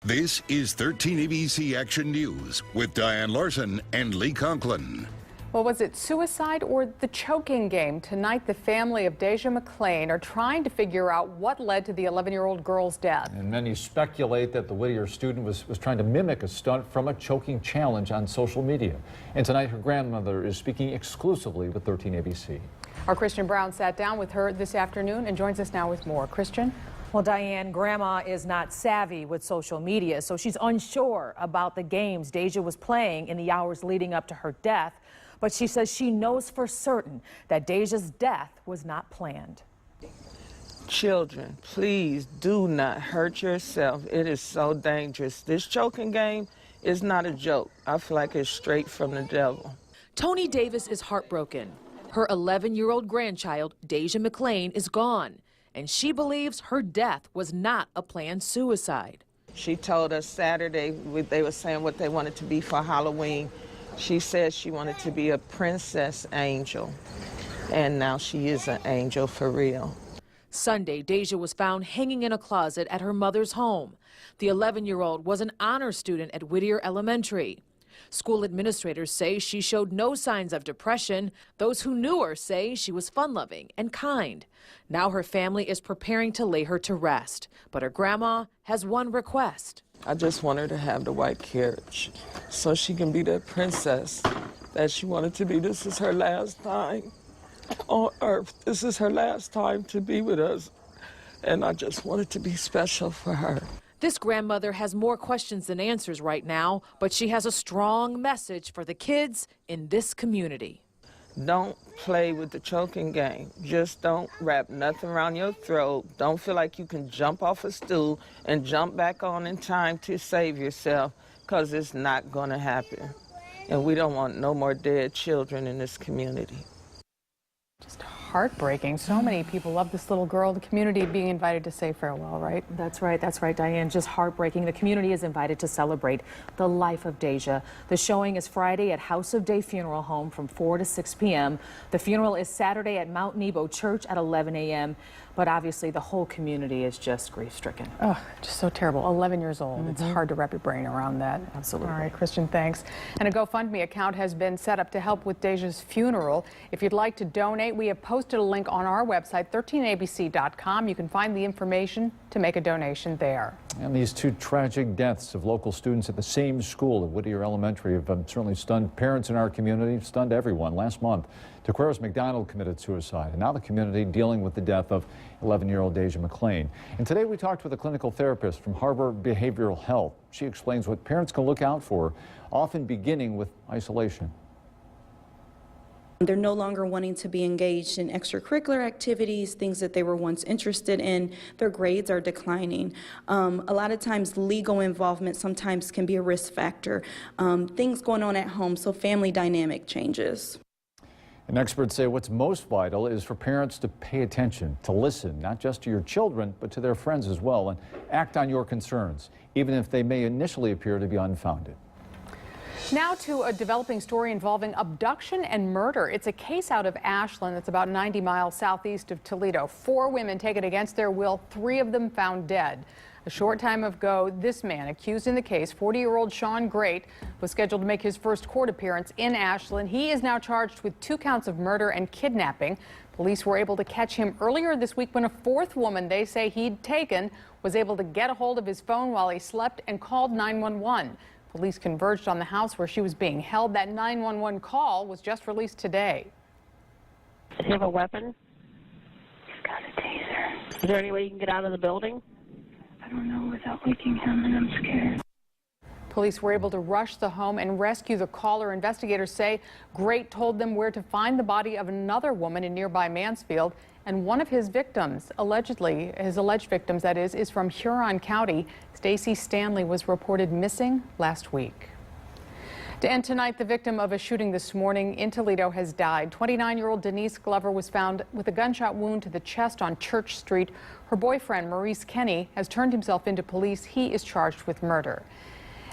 This is 13 ABC Action News with Diane Larson and Lee Conklin. Well, was it suicide or the choking game? Tonight, the family of Deja McClain are trying to figure out what led to the 11-year-old girl's death. And many speculate that the Whittier student was trying to mimic a stunt from a choking challenge on social media. And tonight, her grandmother is speaking exclusively with 13 ABC. Our Christian Brown sat down with her this afternoon and joins us now with more. Christian? Well, Diane, Grandma is not savvy with social media, so she's unsure about the games Deja was playing in the hours leading up to her death. But she says she knows for certain that Deja's death was not planned. Children, please do not hurt yourself. It is so dangerous. This choking game is not a joke. I feel like it's straight from the devil. Tony Davis is heartbroken. Her 11-year-old grandchild, Deja McClain, is gone, and she believes her death was not a planned suicide. She told us Saturday they were saying what they wanted to be for Halloween. She said she wanted to be a princess angel, and now she is an angel for real. Sunday, Deja was found hanging in a closet at her mother's home. The 11-year-old was an honor student at Whittier Elementary. School administrators say she showed no signs of depression. Those who knew her say she was fun-loving and kind. Now her family is preparing to lay her to rest, but her grandma has one request. I just want her to have the white carriage so she can be that princess that she wanted to be. This is her last time on earth. This is her last time to be with us, and I just want it to be special for her. This grandmother has more questions than answers right now, but she has a strong message for the kids in this community. Don't play with the choking game. Just don't wrap nothing around your throat. Don't feel like you can jump off a stool and jump back on in time to save yourself, because it's not going to happen. And we don't want no more dead children in this community. Just heartbreaking. So many people love this little girl. The community being invited to say farewell, right? That's right, Diane. Just heartbreaking. The community is invited to celebrate the life of Deja. The showing is Friday at House of Day Funeral Home from 4 to 6 p.m. The funeral is Saturday at Mount Nebo Church at 11 a.m. But obviously the whole community is just grief-stricken. Oh, just so terrible. 11 years old. It's hard to wrap your brain around that. Absolutely. All right, Christian, thanks. And a GoFundMe account has been set up to help with Deja's funeral. If you'd like to donate, we have posted a link on our website, 13abc.com. You can find the information to make a donation there. And these two tragic deaths of local students at the same school at Whittier Elementary have certainly stunned parents in our community, stunned everyone. Last month, Taquaris McDonald committed suicide, and now the community dealing with the death of 11-year-old Deja McClain. And today we talked with a clinical therapist from Harbor Behavioral Health. She explains what parents can look out for, often beginning with isolation. They're no longer wanting to be engaged in extracurricular activities, things that they were once interested in. Their grades are declining. A lot of times legal involvement sometimes can be a risk factor. Things going on at home, so family dynamic changes. And experts say what's most vital is for parents to pay attention, to listen, not just to your children, but to their friends as well, and act on your concerns, even if they may initially appear to be unfounded. Now to a developing story involving abduction and murder. It's a case out of Ashland that's about 90 miles southeast of Toledo. 4 women taken against their will, 3 of them found dead. A short time ago, this man accused in the case, 40-year-old Sean Great, was scheduled to make his first court appearance in Ashland. He is now charged with 2 counts of murder and kidnapping. Police were able to catch him earlier this week when a 4th woman they say he'd taken was able to get a hold of his phone while he slept and called 911. Police converged on the house where she was being held. That 911 call was just released today. Does he have a weapon? He's got a taser. Is there any way you can get out of the building? I don't know without waking him, and I'm scared. Police were able to rush the home and rescue the caller. Investigators say Great told them where to find the body of another woman in nearby Mansfield. And one of his victims, his alleged victims, that is from Huron County. Stacy Stanley was reported missing last week. To end tonight, the victim of a shooting this morning in Toledo has died. 29-year-old Denise Glover was found with a gunshot wound to the chest on Church Street. Her boyfriend, Maurice Kenny, has turned himself into police. He is charged with murder.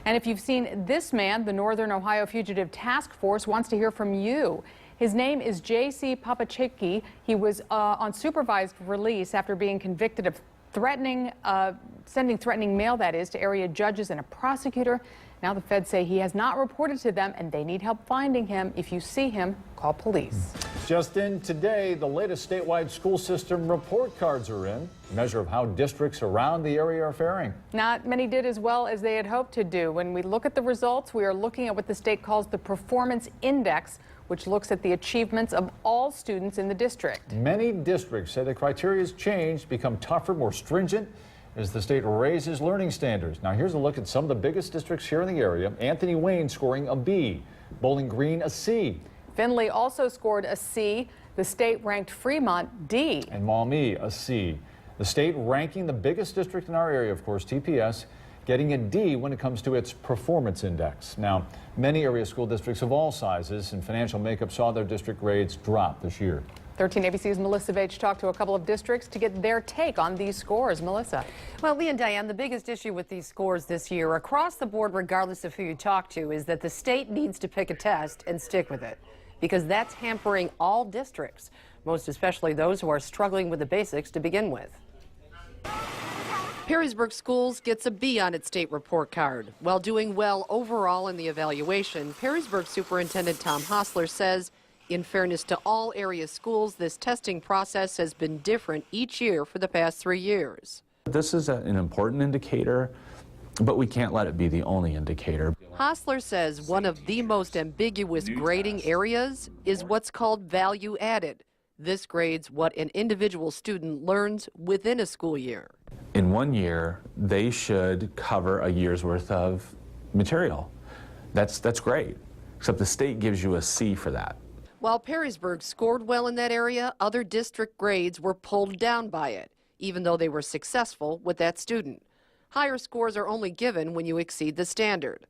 And if you've seen this man, the Northern Ohio Fugitive Task Force wants to hear from you. His name is J.C. Papachicki. He was on supervised release after being convicted of sending threatening mail, that is, to area judges and a prosecutor. Now the feds say he has not reported to them and they need help finding him. If you see him, call police. Just in today, the latest statewide school system report cards are in. A measure of how districts around the area are faring. Not many did as well as they had hoped to do. When we look at the results, we are looking at what the state calls the Performance Index, which looks at the achievements of all students in the district. Many districts say the criteria has changed, become tougher, more stringent, as the state raises learning standards. Now here's a look at some of the biggest districts here in the area. Anthony Wayne scoring a B, Bowling Green a C. Findlay also scored a C. The state ranked Fremont D. And Maumee a C. The state ranking the biggest district in our area, of course, TPS, getting a D when it comes to its performance index. Now, many area school districts of all sizes and financial makeup saw their district grades drop this year. 13 ABC's Melissa Veitch talked to a couple of districts to get their take on these scores. Melissa. Well, Lee and Diane, the biggest issue with these scores this year across the board, regardless of who you talk to, is that the state needs to pick a test and stick with it, because that's hampering all districts, most especially those who are struggling with the basics to begin with. Perrysburg Schools gets a B on its state report card. While doing well overall in the evaluation, Perrysburg Superintendent Tom Hostler says, in fairness to all area schools, this testing process has been different each year for the past 3 years. This is an important indicator, but we can't let it be the only indicator. Hostler says one of the most ambiguous grading areas is what's called value added. This grades what an individual student learns within a school year. In 1 year, they should cover a year's worth of material. That's great, except the state gives you a C for that. While Perrysburg scored well in that area, other district grades were pulled down by it, even though they were successful with that student. Higher scores are only given when you exceed the standard.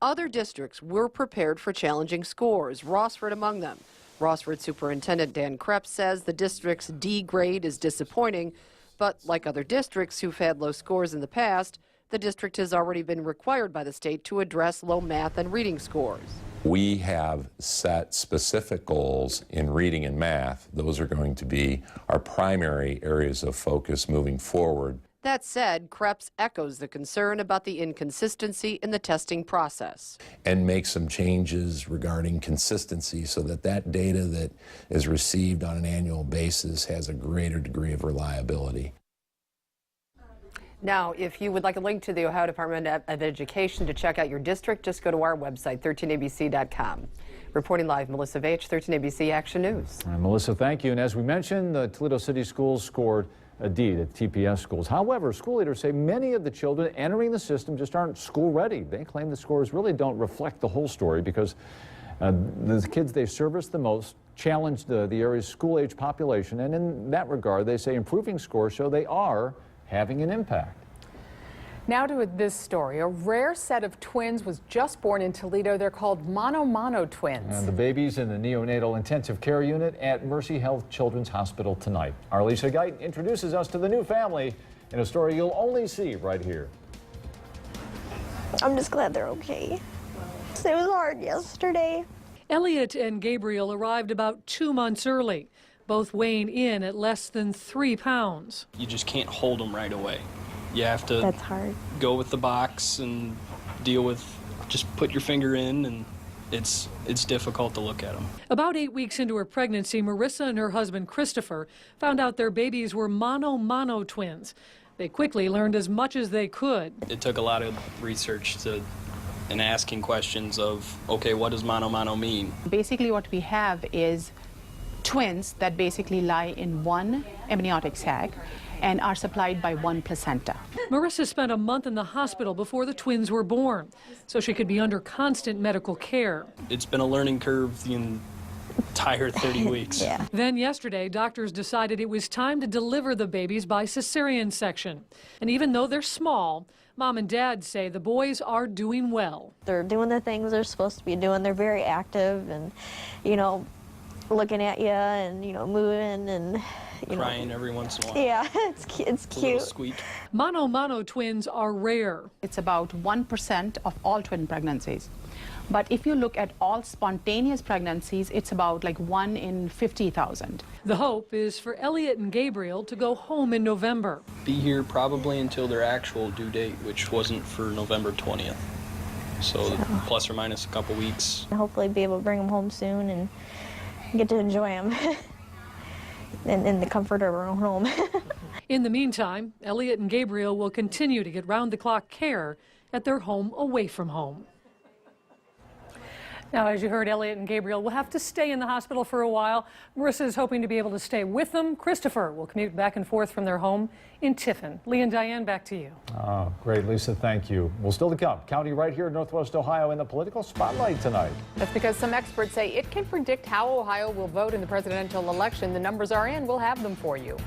Other districts were prepared for challenging scores, Rossford among them. Rossford Superintendent Dan Krebs says the district's D grade is disappointing, but like other districts who've had low scores in the past, the district has already been required by the state to address low math and reading scores. We have set specific goals in reading and math. Those are going to be our primary areas of focus moving forward. That said, Krebs echoes the concern about the inconsistency in the testing process. And make some changes regarding consistency so that that data that is received on an annual basis has a greater degree of reliability. Now, if you would like a link to the Ohio Department of Education to check out your district, just go to our website, 13abc.com. Reporting live, Melissa Veitch, 13 ABC Action News. Melissa, thank you. And as we mentioned, the Toledo City Schools scored a D, the TPS schools. However, school leaders say many of the children entering the system just aren't school ready. They claim the scores really don't reflect the whole story because the kids they service the most challenge the area's school-age population. And in that regard, they say improving scores show they are having an impact. Now to this story. A rare set of twins was just born in Toledo. They're called mono twins. And the baby's in the neonatal intensive care unit at Mercy Health Children's Hospital tonight. Our Lisa Guyton introduces us to the new family in a story you'll only see right here. I'm just glad they're okay. It was hard yesterday. Elliot and Gabriel arrived about 2 months early, both weighing in at less than 3 pounds. You just can't hold them right away. You have to That's hard. Go with the box and deal with, just put your finger in, and it's difficult to look at them. About 8 weeks into her pregnancy, Marissa and her husband Christopher found out their babies were mono twins. They quickly learned as much as they could. It took a lot of research and asking questions of, okay, what does mono mean? Basically what we have is twins that basically lie in one amniotic sac and are supplied by one placenta. Marissa spent a month in the hospital before the twins were born, so she could be under constant medical care. It's been a learning curve the entire 30 weeks. Yeah. Then yesterday, doctors decided it was time to deliver the babies by cesarean section. And even though they're small, Mom and Dad say the boys are doing well. They're doing the things they're supposed to be doing. They're very active and, looking at you and, moving and crying every once in a while. Yeah, it's cute. It's a little squeak. Mono twins are rare. It's about 1% of all twin pregnancies. But if you look at all spontaneous pregnancies, it's about like 1 in 50,000. The hope is for Elliot and Gabriel to go home in November. Be here probably until their actual due date, which wasn't for November 20th. So plus or minus a couple weeks. Hopefully be able to bring them home soon and get to enjoy them in the comfort of our own home. In the meantime, Elliot and Gabriel will continue to get round-the-clock care at their home away from home. Now, as you heard, Elliot and Gabriel will have to stay in the hospital for a while. Marissa is hoping to be able to stay with them. Christopher will commute back and forth from their home in Tiffin. Lee and Diane, back to you. Oh, great, Lisa, thank you. Well, still to come, county right here in Northwest Ohio in the political spotlight tonight. That's because some experts say it can predict how Ohio will vote in the presidential election. The numbers are in. We'll have them for you.